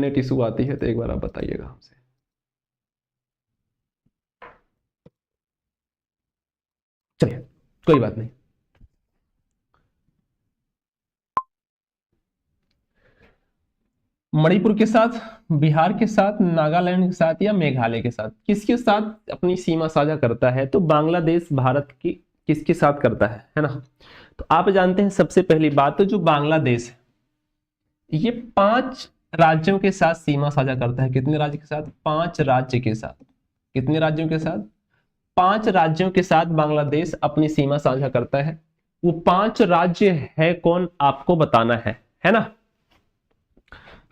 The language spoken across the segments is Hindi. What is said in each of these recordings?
इंटरनेट इशू आती है तो एक बार आप बताइएगा हमसे। चलिए कोई बात नहीं। मणिपुर के साथ, बिहार के साथ, नागालैंड के साथ या मेघालय के साथ, किसके साथ अपनी सीमा साझा करता है? तो बांग्लादेश भारत की किसके साथ करता है ना? तो आप जानते हैं सबसे पहली बात तो जो बांग्लादेश है ये 5 राज्यों के साथ सीमा साझा करता है। कितने राज्य के साथ? 5 राज्य के साथ। कितने राज्यों के साथ? 5 राज्यों के साथ बांग्लादेश अपनी सीमा साझा करता है। वो 5 राज्य है कौन आपको बताना है ना?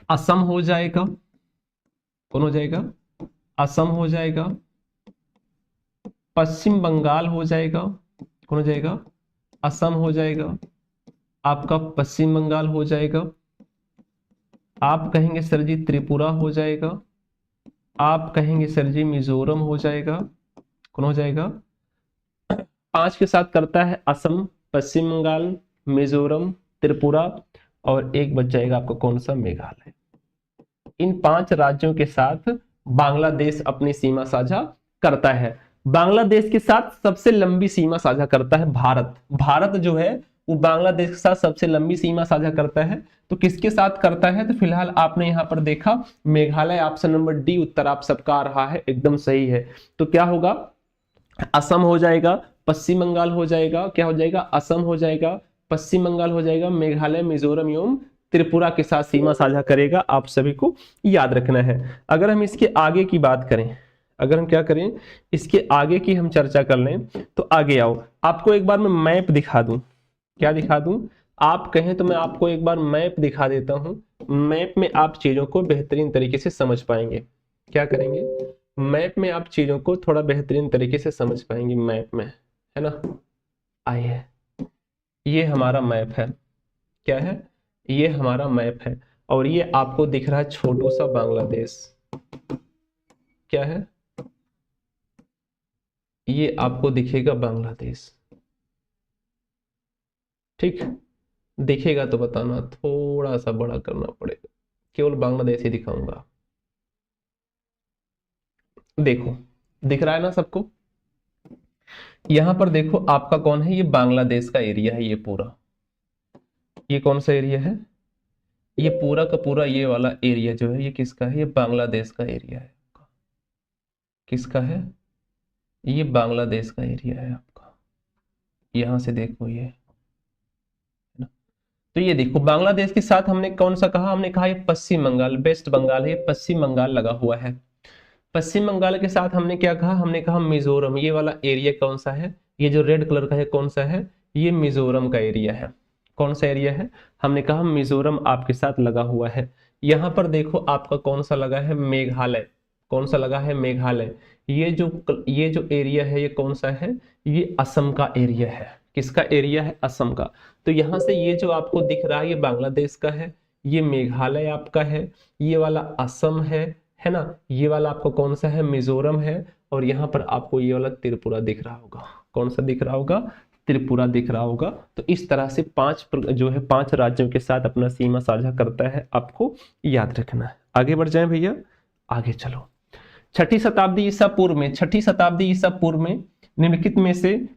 असम हो जाएगा, कौन हो जाएगा? असम हो जाएगा, पश्चिम बंगाल हो जाएगा, कौन हो जाएगा? असम हो जाएगा, आपका पश्चिम बंगाल हो जाएगा, आप कहेंगे सर जी त्रिपुरा हो जाएगा, आप कहेंगे सर जी मिजोरम हो जाएगा, कौन हो जाएगा? 5 के साथ करता है असम, पश्चिम बंगाल, मिजोरम, त्रिपुरा और एक बच जाएगा आपका कौन सा? मेघालय। इन 5 राज्यों के साथ बांग्लादेश अपनी सीमा साझा करता है। बांग्लादेश के साथ सबसे लंबी सीमा साझा करता है भारत। भारत जो है वो बांग्लादेश के साथ सबसे लंबी सीमा साझा करता है। तो किसके साथ करता है? तो फिलहाल आपने यहां पर देखा मेघालय, ऑप्शन नंबर डी उत्तर आप सबका आ रहा है, एकदम सही है। तो क्या होगा? असम हो जाएगा, पश्चिम बंगाल हो जाएगा, क्या हो जाएगा? असम हो जाएगा, पश्चिम बंगाल हो जाएगा, मेघालय, मिजोरम एवं त्रिपुरा के साथ सीमा साझा करेगा। आप सभी को याद रखना है। अगर हम इसके आगे की बात करें, अगर हम क्या करें, इसके आगे की हम चर्चा कर लें, तो आगे आओ, आपको एक बार मैं मैप दिखा दूं। क्या दिखा दूं? आप कहें तो मैं आपको एक बार मैप दिखा देता हूं। मैप में आप चीजों को बेहतरीन तरीके से समझ पाएंगे। क्या करेंगे? मैप में आप चीजों को थोड़ा बेहतरीन तरीके से समझ पाएंगे मैप में, है ना? आइए, ये हमारा मैप है। क्या है? ये हमारा मैप है और ये आपको दिख रहा है छोटू सा बांग्लादेश। क्या है? ये आपको दिखेगा बांग्लादेश। ठीक, दिखेगा तो बताना, थोड़ा सा बड़ा करना पड़ेगा, केवल बांग्लादेश ही दिखाऊंगा। देखो दिख रहा है ना सबको? यहां पर देखो आपका कौन है? ये बांग्लादेश का एरिया है। ये पूरा, ये कौन सा एरिया है? ये पूरा का पूरा ये वाला एरिया जो है ये किसका है? ये बांग्लादेश का एरिया है। किसका है? ये बांग्लादेश का एरिया है आपका। यहां से देखो ये, है ना? तो ये देखो बांग्लादेश के साथ हमने कौन सा कहा? हमने कहा ये पश्चिम बंगाल, वेस्ट बंगाल है, पश्चिम बंगाल लगा हुआ है। पश्चिम बंगाल के साथ हमने क्या कहा? हमने कहा मिजोरम। ये वाला एरिया कौन सा है? ये जो रेड कलर का है कौन सा है? ये मिजोरम का एरिया है। कौन सा एरिया है? हमने कहा मिजोरम आपके साथ लगा हुआ है। यहां पर देखो आपका कौन सा लगा है? मेघालय। कौन सा लगा है? मेघालय। ये जो एरिया है ये कौन सा है? ये असम का एरिया है। किसका एरिया है? असम का। तो यहां से ये जो आपको दिख रहा है ये बांग्लादेश का है, ये मेघालय आपका है, ये वाला असम है ना? ये वाला आपको कौन सा है? मिजोरम है। और यहाँ पर आपको ये वाला त्रिपुरा दिख रहा होगा। कौन सा दिख रहा होगा? त्रिपुरा दिख रहा होगा। तो इस तरह से 5 राज्यों के साथ अपना सीमा साझा करता है, आपको याद रखना है। आगे बढ़ जाएं भैया, आगे चलो। 6ठी शताब्दी ईसा पूर्व में, 6ठी शताब्दी ईसा पूर्व में निम्नलिखित में से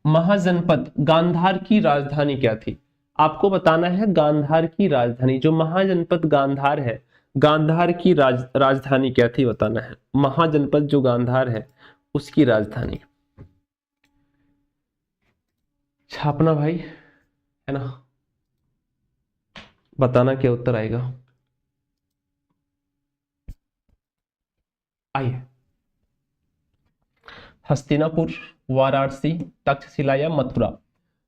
महाजनपद गांधार की राजधानी क्या थी? आपको बताना है गांधार की राजधानी, जो महाजनपद गांधार है, गांधार की राजधानी क्या थी बताना है। महाजनपद जो गांधार है उसकी राजधानी। छापना भाई, है ना? बताना क्या उत्तर आएगा। आइए, हस्तिनापुर, वाराणसी, तक्षशिला या मथुरा।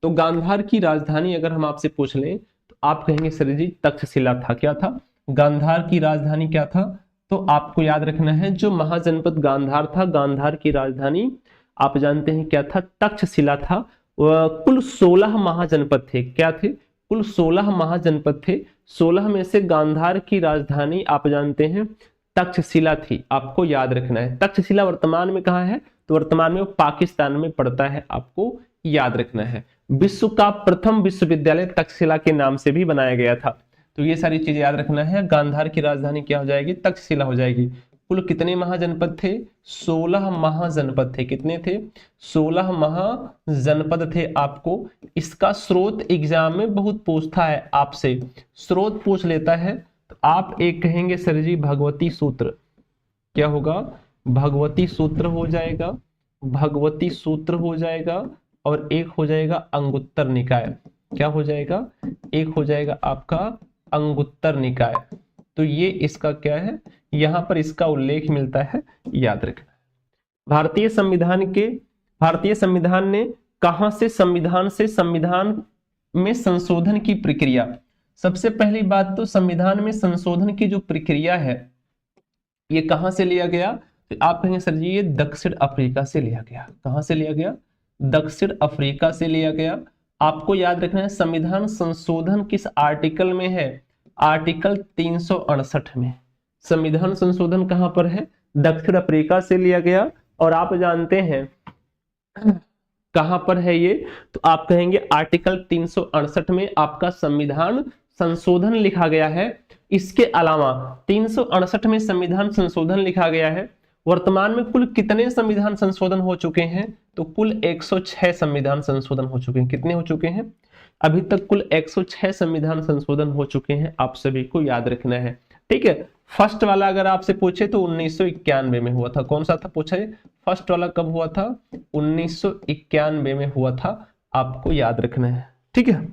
तो गांधार की राजधानी अगर हम आपसे पूछ लें तो आप कहेंगे सर जी तक्षशिला था। क्या था? गांधार की राजधानी क्या था? तो आपको याद रखना है जो महाजनपद गांधार था, गांधार की राजधानी आप जानते हैं क्या था? तक्षशिला था। कुल 16 महाजनपद थे। क्या थे? कुल 16 महाजनपद थे। 16 में से गांधार की राजधानी आप जानते हैं तक्षशिला थी। आपको याद रखना है। तक्षशिला वर्तमान में कहाँ है? तो वर्तमान में वो पाकिस्तान में पड़ता है, आपको याद रखना है। विश्व का प्रथम विश्वविद्यालय तक्षशिला के नाम से भी बनाया गया था। तो ये सारी चीजें याद रखना है। गांधार की राजधानी क्या हो जाएगी? तक्षशिला हो जाएगी। कुल कितने महाजनपद थे? 16 महाजनपद थे। कितने थे? 16 महाजनपद थे। आपको इसका स्रोत एग्जाम में बहुत पूछता है आपसे, स्रोत पूछ लेता है। तो आप एक कहेंगे सर जी भगवती सूत्र, क्या होगा? भगवती सूत्र हो जाएगा, भगवती सूत्र हो जाएगा, और एक हो जाएगा अंगुत्तर निकाय। क्या हो जाएगा? एक हो जाएगा आपका अंगुत्तर निकाय। तो ये इसका क्या है? यहां पर इसका उल्लेख मिलता है, याद रखना। भारतीय संविधान ने कहां से संविधान में संशोधन की प्रक्रिया, सबसे पहली बात तो संविधान में संशोधन की जो प्रक्रिया है ये कहां से लिया गया? तो आप कहेंगे सर जी ये दक्षिण अफ्रीका से लिया गया। कहां से लिया गया? दक्षिण अफ्रीका से लिया गया। आपको याद रखना है संविधान संशोधन किस आर्टिकल में है? आर्टिकल 368 में। संविधान संशोधन कहां पर है? दक्षिण अफ्रीका से लिया गया। और आप जानते हैं कहां पर है ये? तो आप कहेंगे आर्टिकल 368 में आपका संविधान संशोधन लिखा गया है। इसके अलावा 368 में संविधान संशोधन लिखा गया है। वर्तमान में कुल कितने संविधान संशोधन हो चुके हैं? तो कुल 106 संविधान संशोधन हो चुके हैं। कितने हो चुके हैं? अभी तक कुल 106 संविधान संशोधन हो चुके हैं। आप सभी को याद रखना है, ठीक है। फर्स्ट वाला अगर आपसे पूछे तो 1991 में हुआ था। कौन सा था पूछा? फर्स्ट वाला कब हुआ था? 1991 में हुआ था। आपको याद रखना है, ठीक है।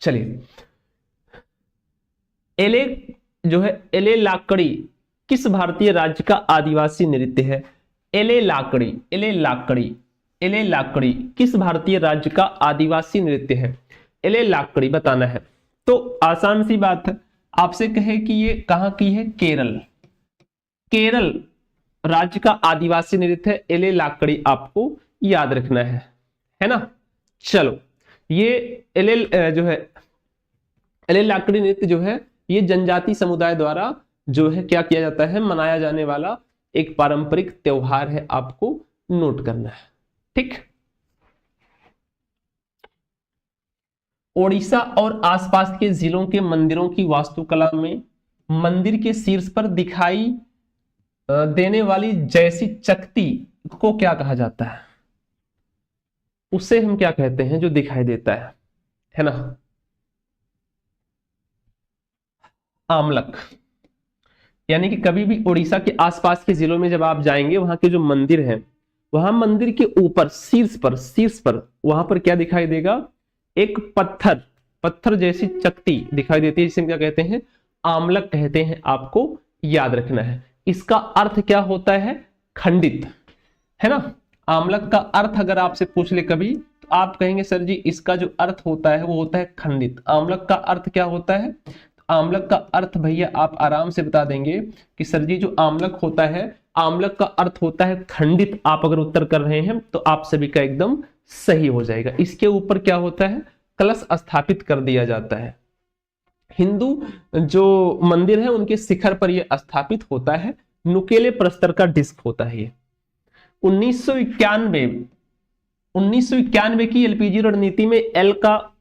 चलिए, एले जो है, एले लाकड़ी किस भारतीय राज्य का आदिवासी नृत्य है? एले लाकड़ी, एले लाकड़ी, एले लाकड़ी किस भारतीय राज्य का आदिवासी नृत्य है? एले लाकड़ी बताना है। तो आसान सी बात है, आपसे कहे कि ये कहां की है? केरल। केरल राज्य का आदिवासी नृत्य है एले लाकड़ी, आपको याद रखना है ना। चलो, ये एले जो है, एले लाकड़ी नृत्य जो है ये जनजाति समुदाय द्वारा जो है क्या किया जाता है? मनाया जाने वाला एक पारंपरिक त्योहार है। आपको नोट करना है, ठीक। ओडिशा और आसपास के जिलों के मंदिरों की वास्तुकला में मंदिर के शीर्ष पर दिखाई देने वाली जैसी चकती को क्या कहा जाता है? उसे हम क्या कहते हैं जो दिखाई देता है ना? आमलक। यानी कि कभी भी उड़ीसा के आसपास के जिलों में जब आप जाएंगे, वहां के जो मंदिर हैं, वहां मंदिर के ऊपर शीर्ष पर वहां पर क्या दिखाई देगा? एक पत्थर जैसी चकती दिखाई देती है, जिसे क्या कहते हैं? आमलक कहते हैं। आपको याद रखना है। इसका अर्थ क्या होता है? खंडित, है ना। आमलक का अर्थ अगर आपसे पूछ ले कभी, तो आप कहेंगे सर जी इसका जो अर्थ होता है वो होता है खंडित। आमलक का अर्थ क्या होता है? आमलक का अर्थ भैया आप आराम से बता देंगे कि सर जी जो आमलक होता है, आमलक का अर्थ होता है खंडित। आप अगर उत्तर कर रहे हैं तो आप सभी का एकदम सही हो जाएगा। इसके ऊपर क्या होता है? कलश स्थापित कर दिया जाता है। हिंदू जो मंदिर है उनके शिखर पर यह स्थापित होता है। नुकेले प्रस्तर का डिस्क होता है ये। 1991 की एलपीजी रणनीति में एल का